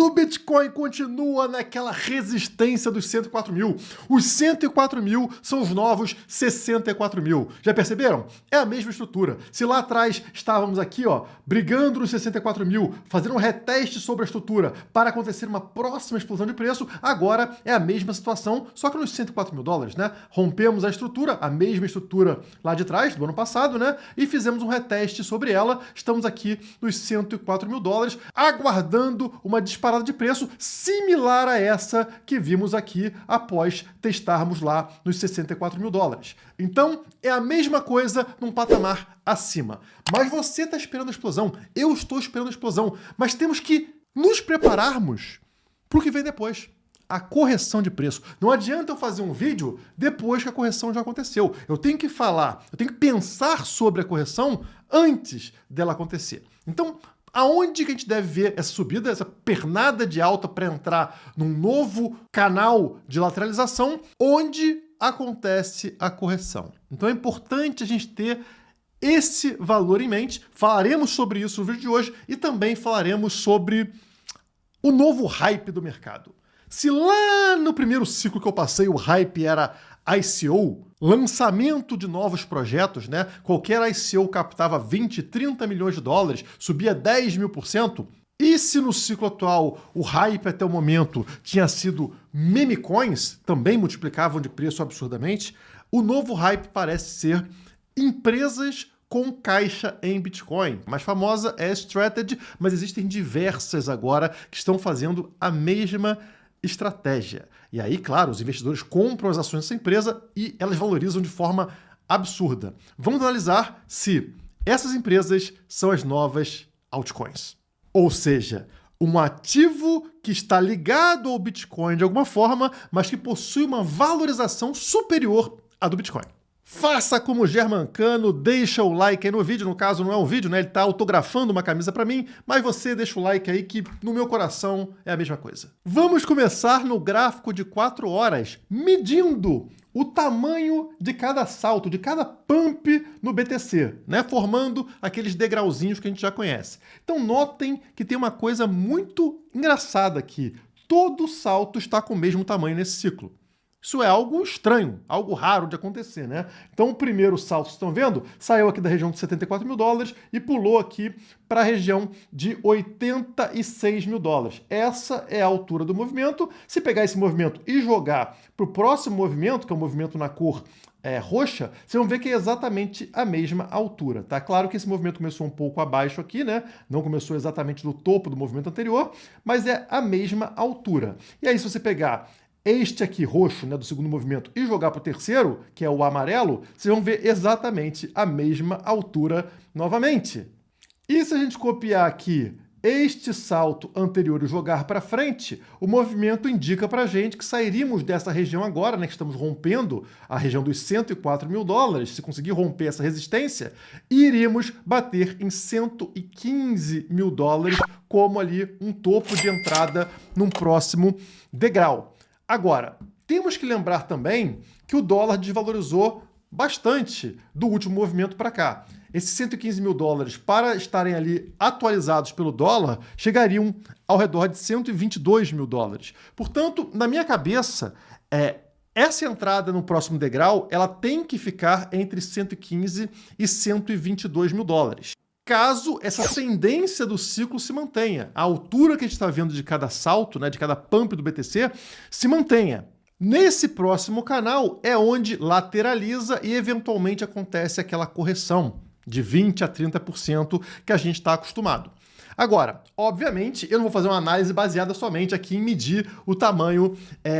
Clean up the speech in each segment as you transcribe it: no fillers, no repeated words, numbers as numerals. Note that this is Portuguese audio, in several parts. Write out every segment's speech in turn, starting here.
o Bitcoin continua naquela resistência dos 104 mil. Os 104 mil são os novos 64 mil. Já perceberam? É a mesma estrutura. Se lá atrás estávamos aqui, ó, brigando nos 64 mil, fazendo um reteste sobre a estrutura para acontecer uma próxima explosão de preço, agora é a mesma situação, só que nos 104 mil dólares, né? Rompemos a estrutura, a mesma estrutura lá de trás, do ano passado, né? E fizemos um reteste sobre ela. Estamos aqui nos 104 mil dólares, aguardando uma disparada de preço similar a essa que vimos aqui após testarmos lá nos 64 mil dólares. Então, é a mesma coisa num patamar acima. Mas você está esperando a explosão, eu estou esperando a explosão, mas temos que nos prepararmos para o que vem depois. A correção de preço. Não adianta eu fazer um vídeo depois que a correção já aconteceu. Eu tenho que falar, eu tenho que pensar sobre a correção antes dela acontecer. Então, aonde que a gente deve ver essa subida, essa pernada de alta para entrar num novo canal de lateralização, onde acontece a correção? Então é importante a gente ter esse valor em mente. Falaremos sobre isso no vídeo de hoje e também falaremos sobre o novo hype do mercado. Se lá no primeiro ciclo que eu passei o hype era ICO, lançamento de novos projetos, né? Qualquer ICO captava 20, 30 milhões de dólares, subia 10 mil %. E se no ciclo atual o hype até o momento tinha sido meme coins, também multiplicavam de preço absurdamente, o novo hype parece ser empresas com caixa em Bitcoin. A mais famosa é a Strategy, mas existem diversas agora que estão fazendo a mesma estratégia. E aí, claro, os investidores compram as ações dessa empresa e elas valorizam de forma absurda. Vamos analisar se essas empresas são as novas altcoins. Ou seja, um ativo que está ligado ao Bitcoin de alguma forma, mas que possui uma valorização superior à do Bitcoin. Faça como o Germancano, deixa o like aí no vídeo, no caso não é um vídeo, né? Ele está autografando uma camisa para mim, mas você deixa o like aí que no meu coração é a mesma coisa. Vamos começar no gráfico de 4 horas, medindo o tamanho de cada salto, de cada pump no BTC, né? Formando aqueles degrauzinhos que a gente já conhece. Então notem que tem uma coisa muito engraçada aqui. Todo salto está com o mesmo tamanho nesse ciclo. Isso é algo estranho, algo raro de acontecer, né? Então o primeiro salto, vocês estão vendo, saiu aqui da região de 74 mil dólares e pulou aqui para a região de 86 mil dólares. Essa é a altura do movimento. Se pegar esse movimento e jogar para o próximo movimento, que é o movimento na cor roxa, vocês vão ver que é exatamente a mesma altura, tá? Claro que esse movimento começou um pouco abaixo aqui, né? Não começou exatamente do topo do movimento anterior, mas é a mesma altura. E aí se você pegar este aqui roxo, né, do segundo movimento, e jogar para o terceiro, que é o amarelo, vocês vão ver exatamente a mesma altura novamente. E se a gente copiar aqui este salto anterior e jogar para frente, o movimento indica para a gente que sairíamos dessa região agora, né, que estamos rompendo a região dos 104 mil dólares, se conseguir romper essa resistência, e iríamos bater em 115 mil dólares como ali um topo de entrada num próximo degrau. Agora, temos que lembrar também que o dólar desvalorizou bastante do último movimento para cá. Esses 115 mil dólares, para estarem ali atualizados pelo dólar, chegariam ao redor de 122 mil dólares. Portanto, na minha cabeça, essa entrada no próximo degrau, ela tem que ficar entre 115 e 122 mil dólares. Caso essa tendência do ciclo se mantenha, a altura que a gente está vendo de cada salto, né, de cada pump do BTC, se mantenha. Nesse próximo canal é onde lateraliza e eventualmente acontece aquela correção de 20% a 30% que a gente está acostumado. Agora, obviamente, eu não vou fazer uma análise baseada somente aqui em medir o tamanho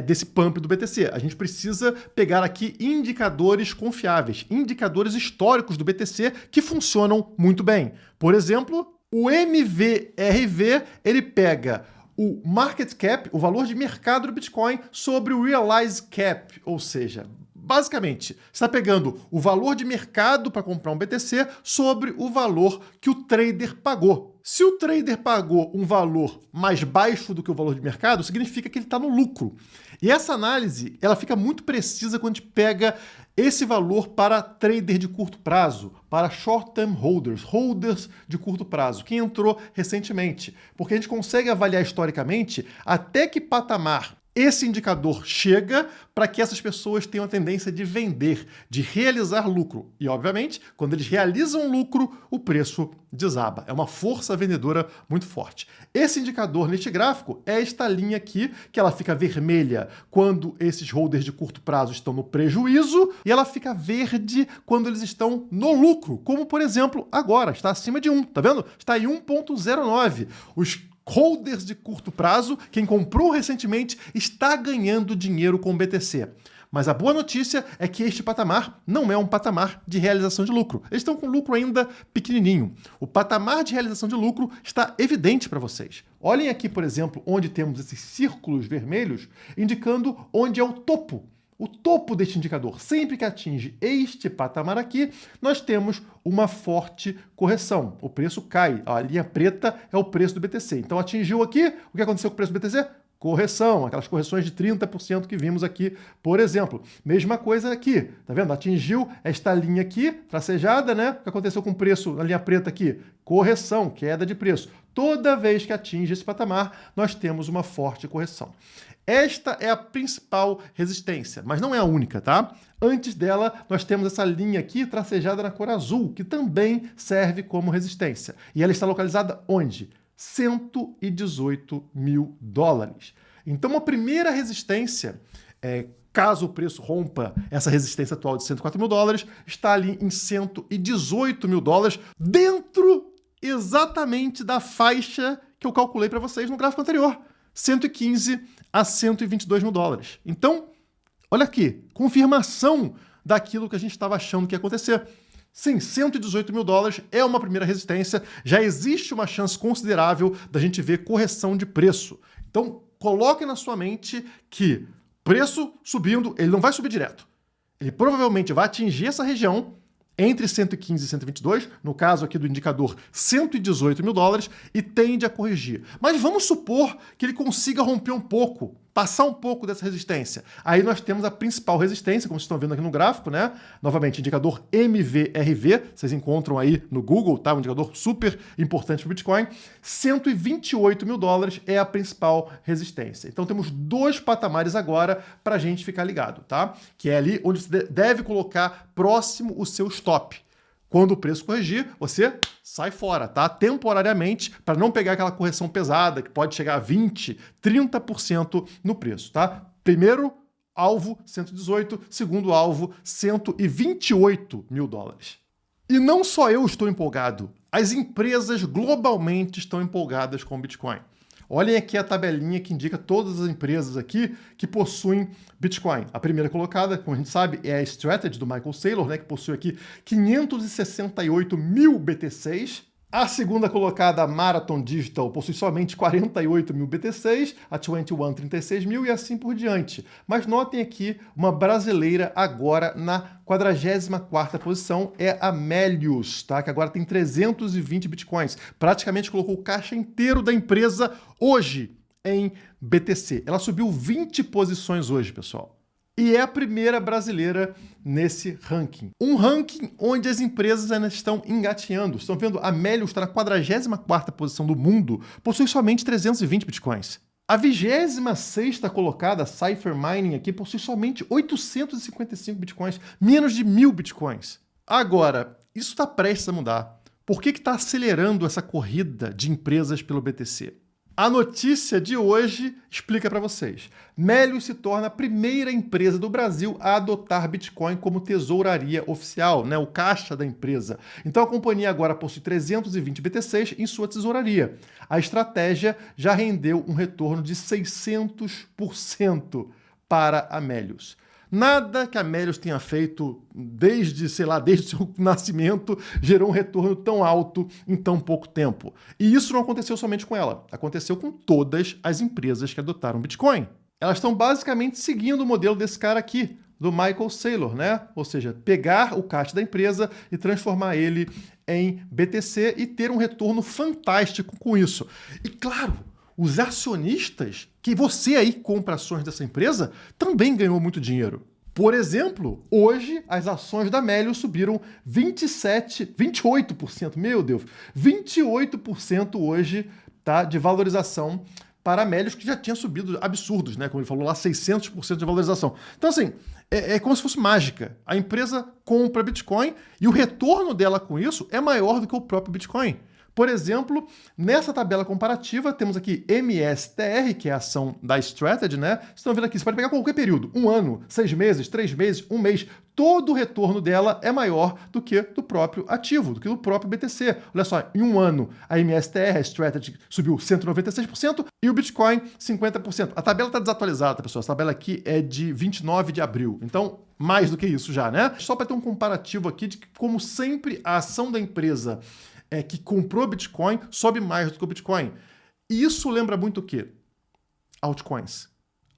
desse pump do BTC. A gente precisa pegar aqui indicadores confiáveis, indicadores históricos do BTC que funcionam muito bem. Por exemplo, o MVRV, ele pega o market cap, o valor de mercado do Bitcoin, sobre o realized cap, ou seja, Basicamente, você está pegando o valor de mercado para comprar um BTC sobre o valor que o trader pagou. Se o trader pagou um valor mais baixo do que o valor de mercado, significa que ele está no lucro. E essa análise ela fica muito precisa quando a gente pega esse valor para trader de curto prazo, para short-term holders, holders de curto prazo, que entrou recentemente. Porque a gente consegue avaliar historicamente até que patamar esse indicador chega para que essas pessoas tenham a tendência de vender, de realizar lucro. E, obviamente, quando eles realizam lucro, o preço desaba. É uma força vendedora muito forte. Esse indicador neste gráfico é esta linha aqui, que ela fica vermelha quando esses holders de curto prazo estão no prejuízo e ela fica verde quando eles estão no lucro, como, por exemplo, agora, está acima de 1, tá vendo? Está em 1,09. Os holders de curto prazo, quem comprou recentemente, está ganhando dinheiro com o BTC. Mas a boa notícia é que este patamar não é um patamar de realização de lucro. Eles estão com lucro ainda pequenininho. O patamar de realização de lucro está evidente para vocês. Olhem aqui, por exemplo, onde temos esses círculos vermelhos, indicando onde é o topo. O topo deste indicador, sempre que atinge este patamar aqui, nós temos uma forte correção. O preço cai. A linha preta é o preço do BTC. Então atingiu aqui, o que aconteceu com o preço do BTC? Correção, aquelas correções de 30% que vimos aqui, por exemplo. Mesma coisa aqui, tá vendo? Atingiu esta linha aqui, tracejada, né? O que aconteceu com o preço na linha preta aqui? Correção, queda de preço. Toda vez que atinge esse patamar, nós temos uma forte correção. Esta é a principal resistência, mas não é a única, tá? Antes dela, nós temos essa linha aqui tracejada na cor azul, que também serve como resistência. E ela está localizada onde? 118 mil dólares. Então, a primeira resistência, caso o preço rompa essa resistência atual de 104 mil dólares, está ali em 118 mil dólares, dentro exatamente da faixa que eu calculei para vocês no gráfico anterior. 115 a 122 mil dólares. Então, olha aqui, confirmação daquilo que a gente estava achando que ia acontecer. Sim, 118 mil dólares é uma primeira resistência, já existe uma chance considerável da gente ver correção de preço. Então, coloque na sua mente que preço subindo, ele não vai subir direto. Ele provavelmente vai atingir essa região entre 115 e 122, no caso aqui do indicador 118 mil dólares, e tende a corrigir. Mas vamos supor que ele consiga romper um pouco, passar um pouco dessa resistência. Aí nós temos a principal resistência, como vocês estão vendo aqui no gráfico, né? Novamente, indicador MVRV, vocês encontram aí no Google, tá? Um indicador super importante para o Bitcoin. 128 mil dólares é a principal resistência. Então temos dois patamares agora para a gente ficar ligado, tá? Que é ali onde você deve colocar próximo o seu stop. Quando o preço corrigir, você sai fora, tá? Temporariamente, para não pegar aquela correção pesada, que pode chegar a 20%, 30% no preço, tá? Primeiro alvo, 118. Segundo alvo, 128 mil dólares. E não só eu estou empolgado. As empresas globalmente estão empolgadas com o Bitcoin. Olhem aqui a tabelinha que indica todas as empresas aqui que possuem Bitcoin. A primeira colocada, como a gente sabe, é a Strategy do Michael Saylor, né, que possui aqui 568 mil BTCs. A segunda colocada, a Marathon Digital, possui somente 48 mil BTCs, a 21, 36 mil e assim por diante. Mas notem aqui uma brasileira agora na 44ª posição, é a Melius, tá? Que agora tem 320 Bitcoins. Praticamente colocou o caixa inteiro da empresa hoje em BTC. Ela subiu 20 posições hoje, pessoal. E é a primeira brasileira nesse ranking. Um ranking onde as empresas ainda estão engatinhando. Estão vendo? A Melius está na 44ª posição do mundo, possui somente 320 Bitcoins. A 26ª colocada, Cypher Mining aqui, possui somente 855 Bitcoins, menos de 1.000 Bitcoins. Agora, isso está prestes a mudar. Por que está acelerando essa corrida de empresas pelo BTC? A notícia de hoje explica para vocês. Melius se torna a primeira empresa do Brasil a adotar Bitcoin como tesouraria oficial, né? O caixa da empresa. Então a companhia agora possui 320 BTCs em sua tesouraria. A estratégia já rendeu um retorno de 600% para a Melius. Nada que a Melius tenha feito desde o seu nascimento gerou um retorno tão alto em tão pouco tempo. E isso não aconteceu somente com ela. Aconteceu com todas as empresas que adotaram Bitcoin. Elas estão basicamente seguindo o modelo desse cara aqui, do Michael Saylor, né? Ou seja, pegar o caixa da empresa e transformar ele em BTC e ter um retorno fantástico com isso. E claro, os acionistas, que você aí compra ações dessa empresa, também ganhou muito dinheiro. Por exemplo, hoje as ações da Melius subiram 28%, meu Deus, 28% hoje, tá, de valorização para a Melius, que já tinha subido absurdos, né? Como ele falou lá, 600% de valorização. Então, assim, é como se fosse mágica. A empresa compra Bitcoin e o retorno dela com isso é maior do que o próprio Bitcoin. Por exemplo, nessa tabela comparativa, temos aqui MSTR, que é a ação da Strategy, né? Vocês estão vendo aqui, você pode pegar qualquer período, 1 ano, 6 meses, 3 meses, 1 mês, todo o retorno dela é maior do que do próprio ativo, do que do próprio BTC. Olha só, em 1 ano, a MSTR, a Strategy, subiu 196% e o Bitcoin 50%. A tabela está desatualizada, pessoal. Essa tabela aqui é de 29 de abril. Então, mais do que isso já, né? Só para ter um comparativo aqui de que, como sempre, a ação da empresa que comprou Bitcoin sobe mais do que o Bitcoin. E isso lembra muito o quê? Altcoins.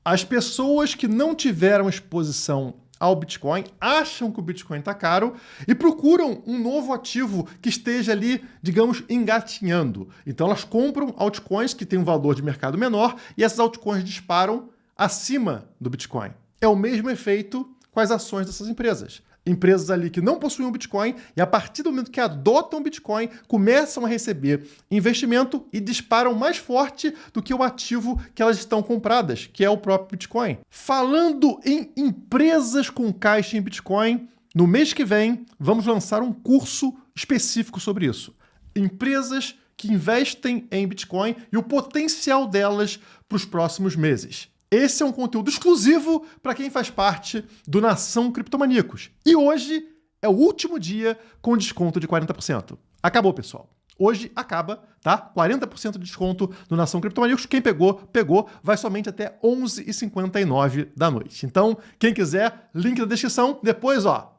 As pessoas que não tiveram exposição ao Bitcoin acham que o Bitcoin está caro e procuram um novo ativo que esteja ali, digamos, engatinhando. Então elas compram altcoins que têm um valor de mercado menor e essas altcoins disparam acima do Bitcoin. É o mesmo efeito com as ações dessas empresas. Empresas ali que não possuíam Bitcoin e a partir do momento que adotam Bitcoin, começam a receber investimento e disparam mais forte do que o ativo que elas estão compradas, que é o próprio Bitcoin. Falando em empresas com caixa em Bitcoin, no mês que vem vamos lançar um curso específico sobre isso. Empresas que investem em Bitcoin e o potencial delas para os próximos meses. Esse é um conteúdo exclusivo para quem faz parte do Nação Criptomaníacos. E hoje é o último dia com desconto de 40%. Acabou, pessoal. Hoje acaba, tá? 40% de desconto do Nação Criptomaníacos. Quem pegou, pegou. Vai somente até 11h59 da noite. Então, quem quiser, link na descrição. Depois, ó,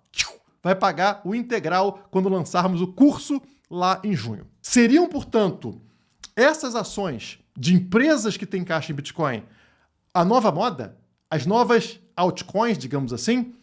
vai pagar o integral quando lançarmos o curso lá em junho. Seriam, portanto, essas ações de empresas que têm caixa em Bitcoin a nova moda? As novas altcoins, digamos assim?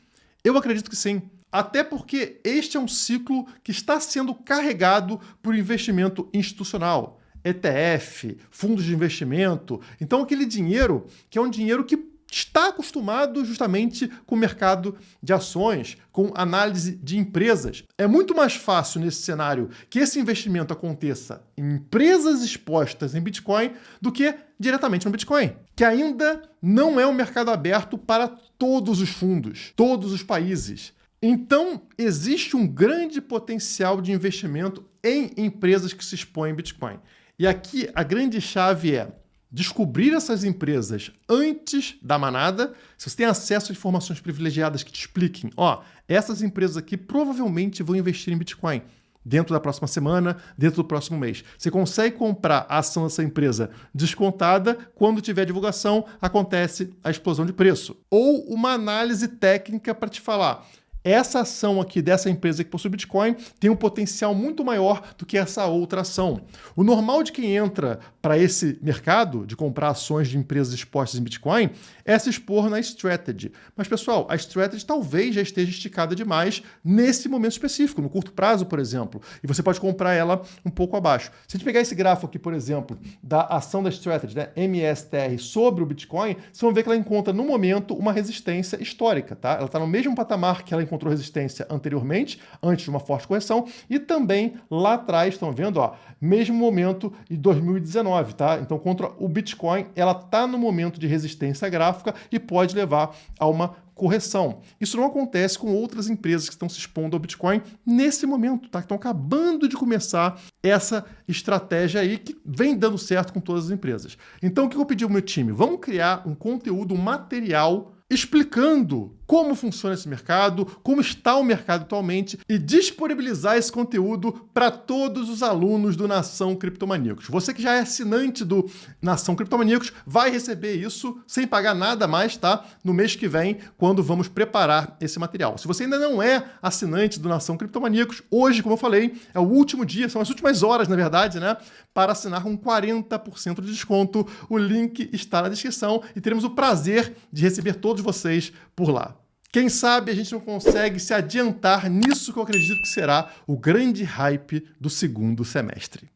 Eu acredito que sim. Até porque este é um ciclo que está sendo carregado por investimento institucional. ETF, fundos de investimento. Então, aquele dinheiro que é um dinheiro que está acostumado justamente com o mercado de ações, com análise de empresas. É muito mais fácil nesse cenário que esse investimento aconteça em empresas expostas em Bitcoin do que diretamente no Bitcoin, que ainda não é um mercado aberto para todos os fundos, todos os países. Então, existe um grande potencial de investimento em empresas que se expõem em Bitcoin. E aqui a grande chave é descobrir essas empresas antes da manada. Se você tem acesso a informações privilegiadas que te expliquem, ó, essas empresas aqui provavelmente vão investir em Bitcoin dentro da próxima semana, dentro do próximo mês. Você consegue comprar a ação dessa empresa descontada, quando tiver divulgação, acontece a explosão de preço. Ou uma análise técnica para te falar, essa ação aqui dessa empresa que possui Bitcoin tem um potencial muito maior do que essa outra ação. O normal de quem entra para esse mercado de comprar ações de empresas expostas em Bitcoin é se expor na Strategy. Mas, pessoal, a Strategy talvez já esteja esticada demais nesse momento específico, no curto prazo, por exemplo. E você pode comprar ela um pouco abaixo. Se a gente pegar esse gráfico aqui, por exemplo, da ação da Strategy, né, MSTR, sobre o Bitcoin, vocês vão ver que ela encontra, no momento, uma resistência histórica, tá? Ela está no mesmo patamar que ela encontrou resistência anteriormente, antes de uma forte correção, e também lá atrás, estão vendo, ó, mesmo momento de 2019, tá? Então, contra o Bitcoin, ela está no momento de resistência gráfica e pode levar a uma correção. Isso não acontece com outras empresas que estão se expondo ao Bitcoin nesse momento, tá? Estão acabando de começar essa estratégia aí que vem dando certo com todas as empresas. Então, o que eu pedi ao meu time? Vamos criar um conteúdo, um material explicando como funciona esse mercado, como está o mercado atualmente e disponibilizar esse conteúdo para todos os alunos do Nação Criptomaníacos. Você que já é assinante do Nação Criptomaníacos vai receber isso sem pagar nada mais, tá? No mês que vem, quando vamos preparar esse material. Se você ainda não é assinante do Nação Criptomaníacos, hoje, como eu falei, é o último dia, são as últimas horas, na verdade, né? Para assinar com 40% de desconto. O link está na descrição e teremos o prazer de receber todos vocês por lá. Quem sabe a gente não consegue se adiantar nisso que eu acredito que será o grande hype do segundo semestre.